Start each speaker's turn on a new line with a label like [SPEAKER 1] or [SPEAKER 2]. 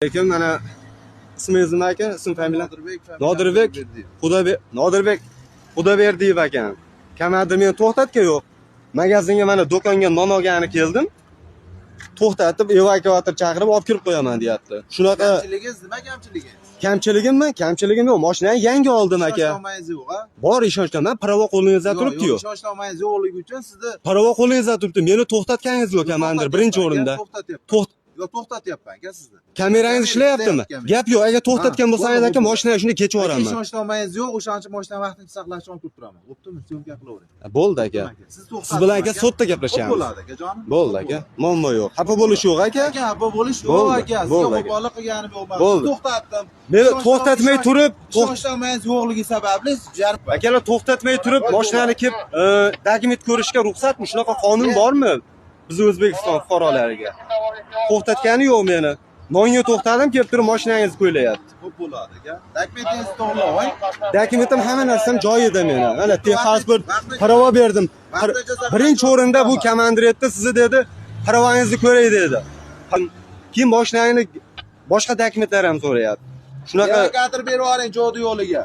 [SPEAKER 1] Lekin mana ismingiz nima ekan? Ism familiya?
[SPEAKER 2] Nodirbek.
[SPEAKER 1] Nodirbek Xudoberdiyev ekan. Kamadi meni to'xtatgan yo'q. Magazinga mana do'konga non olgani keldim. To'xtatib, evakuator chaqirib olib kirib qo'yaman deyapti. Shunaqa
[SPEAKER 2] Kamchiligingiz nima kamchiligi?
[SPEAKER 1] kamchiligimmi? Kamchiligim yo'q. Mashinani yangi oldim aka.
[SPEAKER 2] Ishonchnomangiz yo'q, ha?
[SPEAKER 1] Bor ishonchman. Pravo qo'lingizda turibdi-yu.
[SPEAKER 2] Ishonchnomangiz yo'qligi uchun sizni
[SPEAKER 1] Pravo qo'lingizda turibdi. Meni to'xtatganingiz yo'q komandir birinchi o'rinda.
[SPEAKER 2] To'xtatyapman aka sizni.
[SPEAKER 1] Kamerangiz ishlayaptimi? Gap yo'q. Agar to'xtatgan bo'lsangiz aka, mashinani shunday kechib yuboraman.
[SPEAKER 2] Ishonchnomangiz yo'q, o'shancha mashina vaqtini saqlashni olib turib turaman. Bo'ptimi? Syomka qilavering.
[SPEAKER 1] Bo'ldi aka. Siz bilan aka sotda gaplashamiz.
[SPEAKER 2] Bo'ladi aka, jonim.
[SPEAKER 1] Bo'ldi aka. Muammo yo'q. Xafa bo'lish yo'q aka.
[SPEAKER 2] Aka, xafa bo'lish yo'q aka. Sizga qo'pollik qilganim yo'q.
[SPEAKER 1] Bo'ldi.
[SPEAKER 2] To'xtatdim.
[SPEAKER 1] Meni to'xtatmay turib,
[SPEAKER 2] Ishonchnomangiz yo'qligi sababli jarib.
[SPEAKER 1] akalar to'xtatmay turib, mashinani kelib dokument ko'rishga ruxsatmi? Shunaqa qonun bormi? Biz O'zbekiston fuqarolariga. To'xtatgani yo'q meni. Nonga to'xtadim, kelib turib mashinangizni qo'ylayapti.
[SPEAKER 2] Xo'p bo'ladi aka. Dokumentingizni to'g'rilang.
[SPEAKER 1] Dokumentim hamma narsam joyida meni. Mana texpasport pravo berdim. Birinchi o'rinda bu komandir aytdi, sizni dedi, pravoingizni ko'ray dedi. Keyin mashinangni boshqa dokumentlar ham so'rayapti. Shunaqa
[SPEAKER 2] Evakuator berib yuboring jo'di yo'liga.